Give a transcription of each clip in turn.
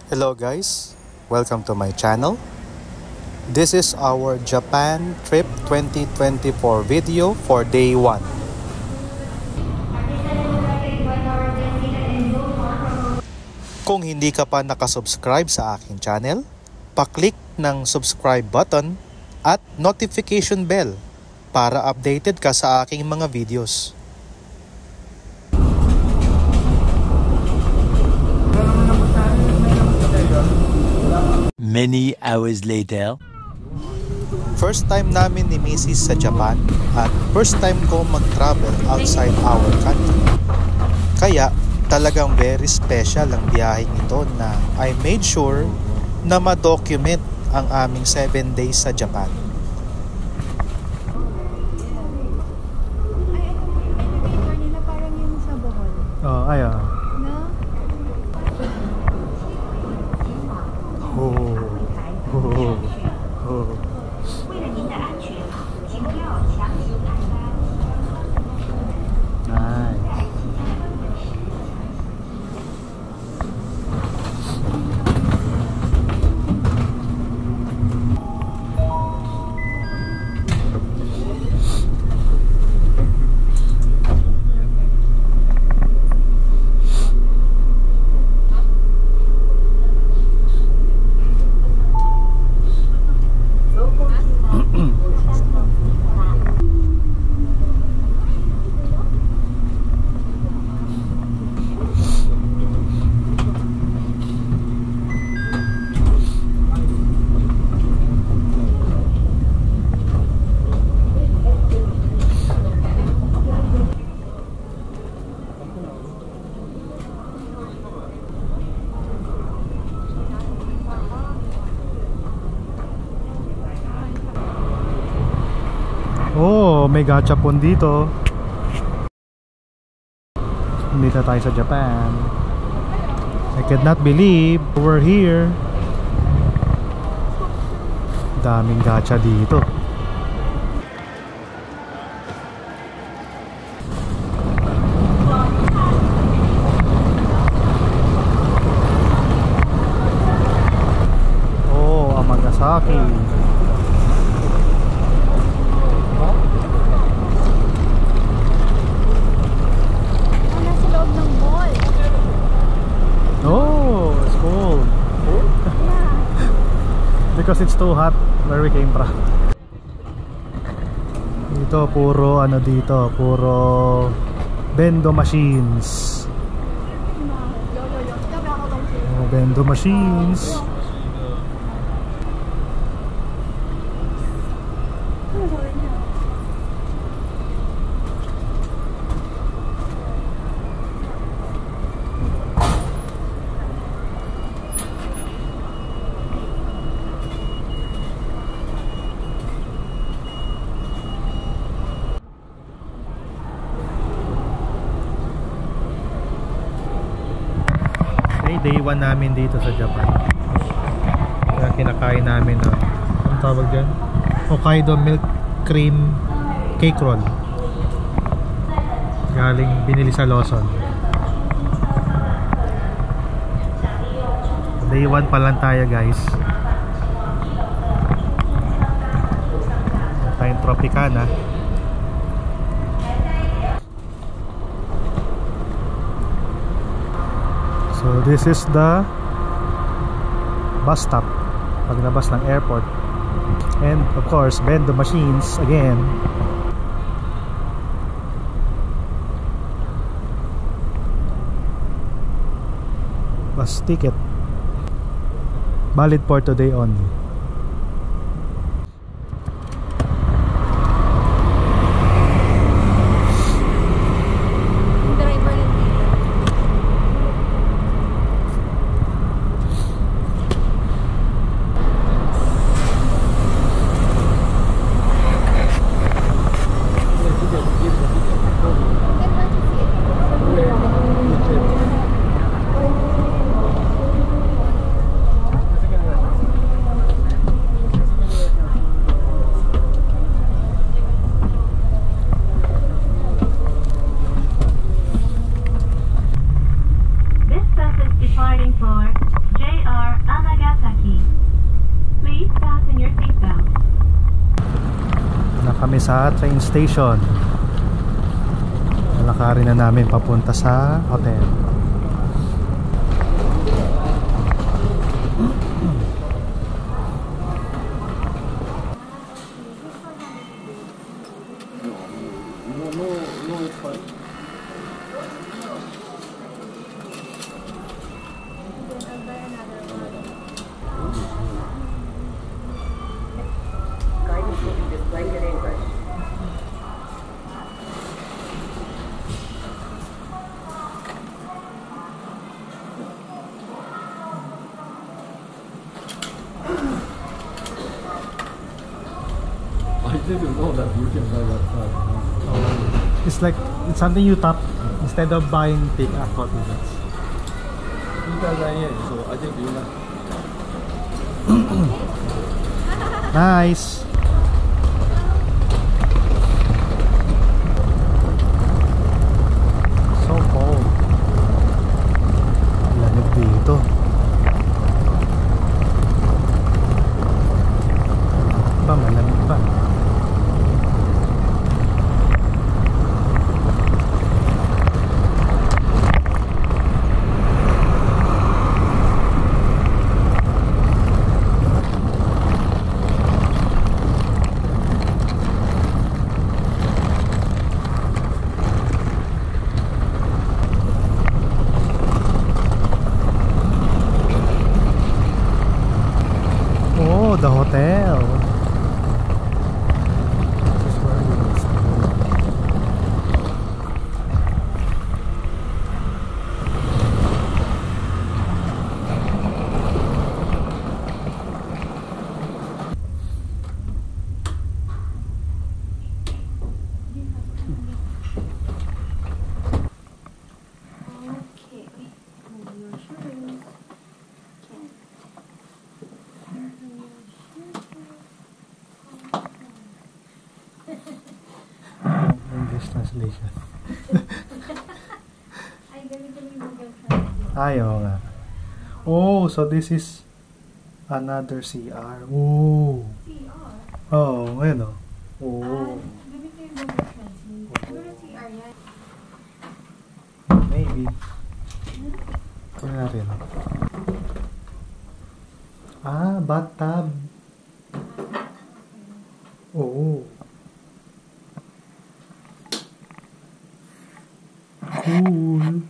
Hello guys, welcome to my channel. This is our Japan Trip 2024 video for day 1. Kung hindi ka pa nakasubscribe sa aking channel, pa-click ng subscribe button at notification bell para updated ka sa aking mga videos. Many hours later. First time namin ni Mrs. sa Japan at first time ko mag-travel outside our country. Kaya talagang very special ang biyaheng ito na I made sure na ma-document ang aming 7 days sa Japan. Oh, ayo. Oh, may gachapon dito. Dito tayo sa Japan. I cannot believe we're here. Daming gacha dito. Oh, Amagasaki. Because it's too hot where we came from. Dito puro ano dito, puro bendo machines. Oh, bendo machines. Day 1 namin dito sa Japan. Kaya kinakain namin ng ang tawag dyan? Hokkaido milk cream cake roll. Galing binili sa Lawson. Day 1 pa lang tayo guys. Tayong Tropicana. So this is the bus stop paglabas ng airport, and of course bendo machines again. Bus ticket valid for today only. sa train station. Lalakarin na namin papunta sa hotel. I didn't know that you can buy that card. It's like it's something you tap instead of buying take coffee beans. 2,000 yen, so I think you know. Nice. So cold. Lamig dito. Ba, malamig pa. The hotel. This is where we will stay. English translation. Ay, oo nga. Oh, so this is another CR. Oh. CR? Oo, ngayon o. Oh. Ganito yung Google Translate. Siguro CR yan. Maybe. Kaya natin. Ah, bathtub. Oo. Cool.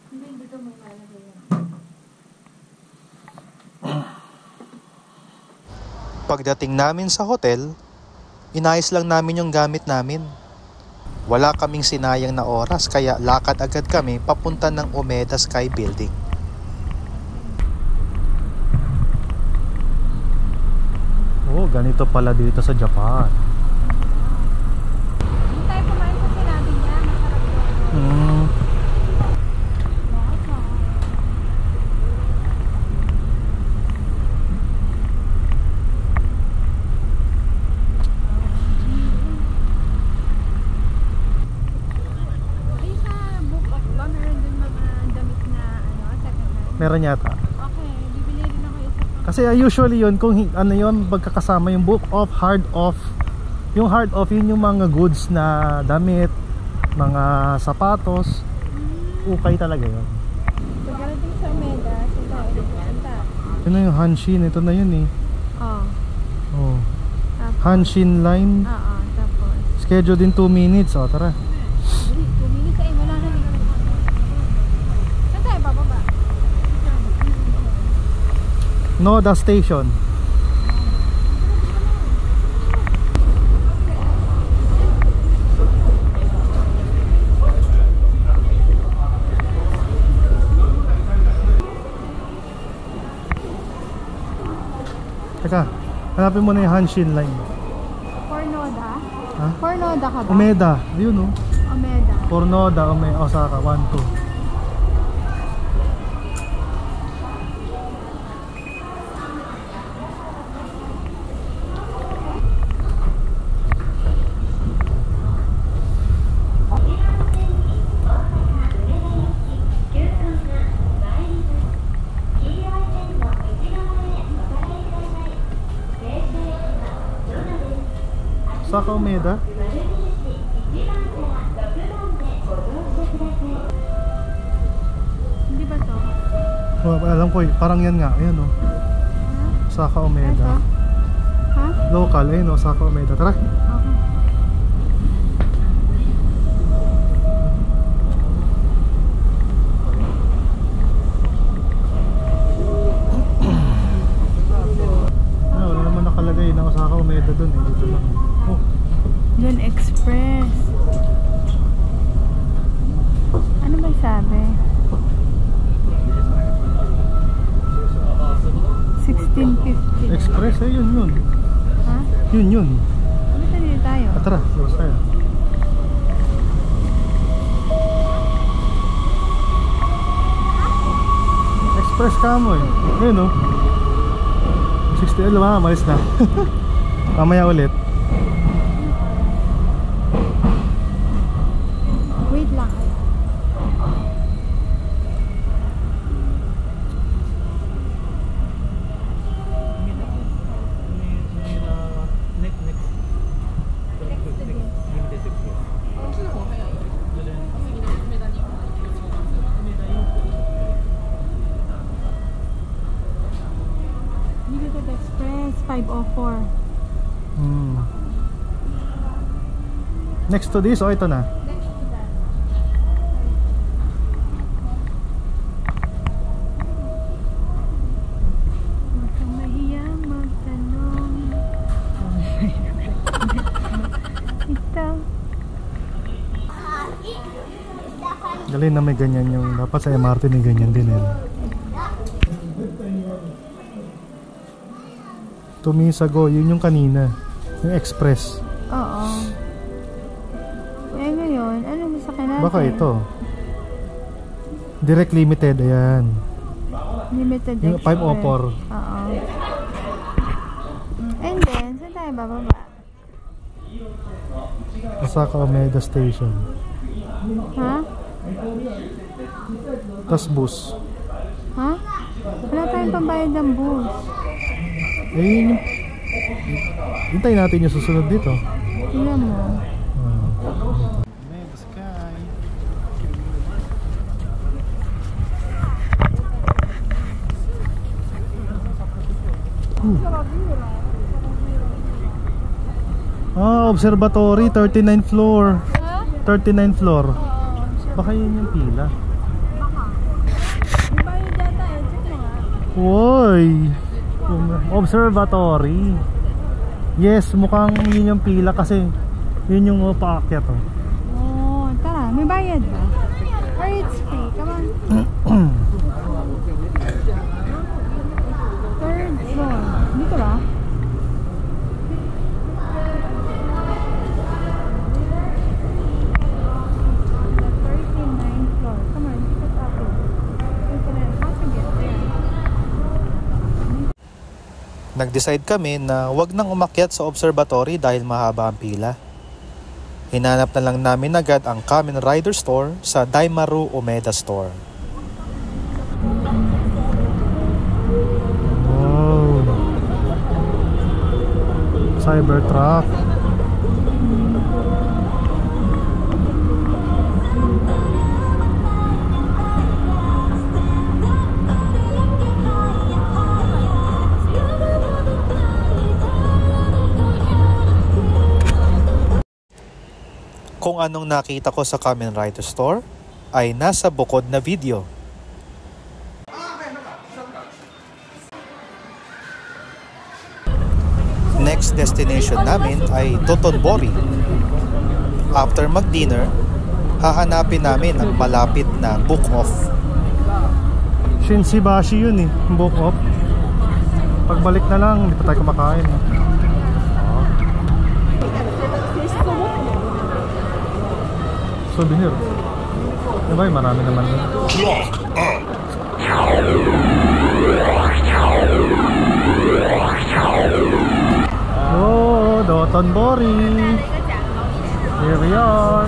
Hindi dito may lalagay yan. Pagdating namin sa hotel, inayos lang namin yung gamit namin. Wala kaming sinayang na oras kaya lakad agad kami papunta ng Umeda Sky Building. Oh, ganito pala dito sa Japan. Hindi tayo kumain sa sinabi niya. Masarap yun. Ay, sa Book of ba? Meron dun mga damit na second hand? Meron yata. Okay, bibili rin ako isa pa. Kasi usually yun, kung ano yun, pagkakasama yung book off, hard off. Yung hard off, yun yung mga goods na damit, mga sapatos. Ukay talaga yun. Pagkarating sa Omega, sila ulit punta. Yun na yung Hanshin, ito na yun eh. Oo. Oh. Tapos, Hanshin line. oo, tapos. Schedule din 2 minutes. O, tara. Bumili sa wala na rin. Saan tayo bababa? Noda Station. Teka, hanapin mo na yung Hanshin line. Pornoda? Ha? Pornoda ka ba? Umeda, yun o. Omeda. Pornoda, Osaka, 1, 2. Osaka Umeda. Hindi ba to? Oh, alam ko, parang yan nga. Ayan o. Osaka Umeda. Ito? Ha? Local, ayun o. Osaka Umeda. Tara. Okay. Wala naman nakalagay na Osaka Umeda dun eh. Dito lang. Oh. Dun Express. Ano ba sabi? 1650. Express, eh, yun. Ha? Yun. Bakit nandito tayo? Tara, labas tayo. Express ka mo eh. Ayun o. 60, alam malis na. Mamaya ulit. Wait lang. Dito Express 504. Next to this o ito na? Next to that. Huwag kang mahiyang magtanong. Ito. Galing na may ganyan yung dapat sa MRT may ganyan din eh. 2 minutes ago, yun yung kanina. Yung express. Oo. Eh ngayon, ano sa natin? Baka ito. Direct limited, ayan. Limited Yung Express. 504. Oo. And then, saan tayo bababa? Osaka Umeda Station. Ha? Tas bus. Ha? Wala tayong pambayad ng bus. Eh, yun yung... Hintayin natin yung susunod dito. Tingnan mo. The sky. Observatory, 39 floor. 39 floor. Baka yun yung pila. May bayad data eh. Check mo nga. Woy! Observatory. Yes, mukhang yun yung pila kasi yun yung paakyat oh. Oh, tara. May bayad ba? Or it's free? Come on. Third floor. Dito ba? The 39th floor. Come on, pick it up. How to get there? Nag-decide kami na wag nang umakyat sa observatory dahil mahaba ang pila. Hinanap na lang namin agad ang Kamen Rider Store sa Daimaru Umeda Store. Wow! Cybertruck. Kung anong nakita ko sa Kamen Rider Store ay nasa bukod na video. Next destination namin ay Dotonbori. After mag-dinner, hahanapin namin ang malapit na book off. Shinshibashi yun eh, book off. Pagbalik na lang, hindi pa tayo kumakain. Souvenir. Diba yung marami naman doon. Oh, Dotonbori. Here we are.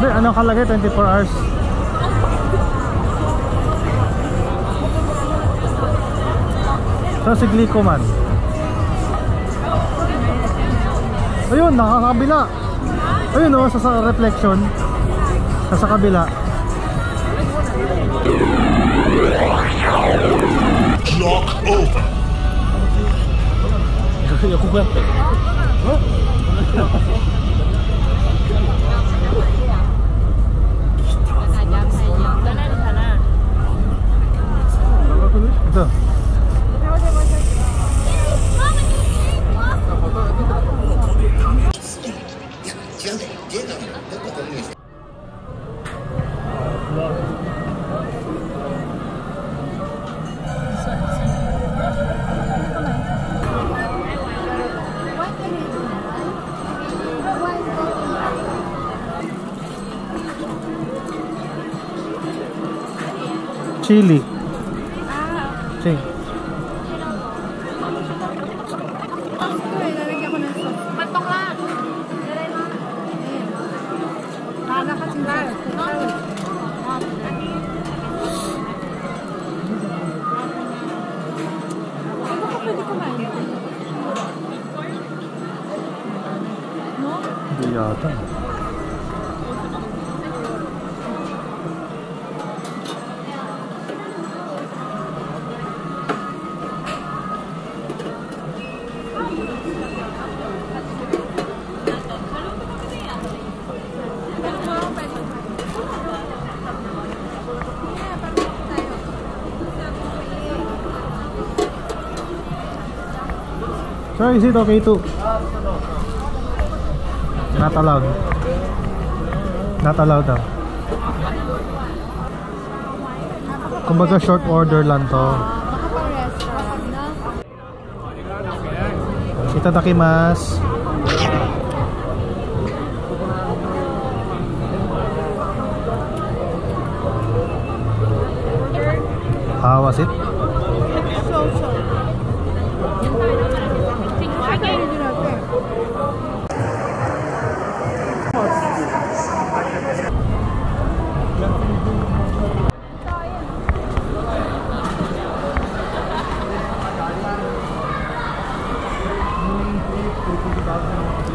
Ano kalagay? 24 hours. Saan si Glico man? Ayun, nakakabila. Ayun o, sa reflection. Sa kabila. Clock over. Ako ba? Ito. Chili. Chili. Lalagyan ko ng sauce. Pantong lang. Nakakasingal. Ano ka pwede kumain? No? Hindi yata. Sir, is it okay to? Not allowed. Not allowed daw. Kumbaga short order lang to. Itadakimasu. How was it?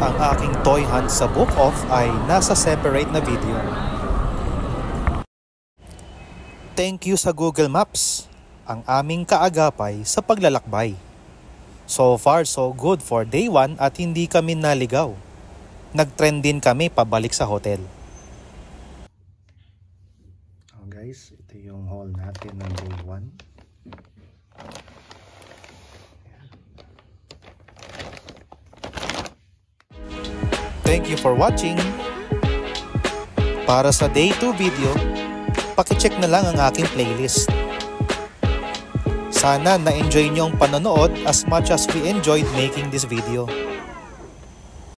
Ang aking toy hunt sa Book Off ay nasa separate na video. Thank you sa Google Maps, ang aming kaagapay sa paglalakbay. So far so good for day 1 at hindi kami naligaw. Nag-trend din kami pabalik sa hotel. Oh guys, ito yung haul natin ng day 1. Thank you for watching. Para sa day 2 video, pakicheck na lang ang aking playlist. Sana na-enjoy nyo ang panonood as much as we enjoyed making this video.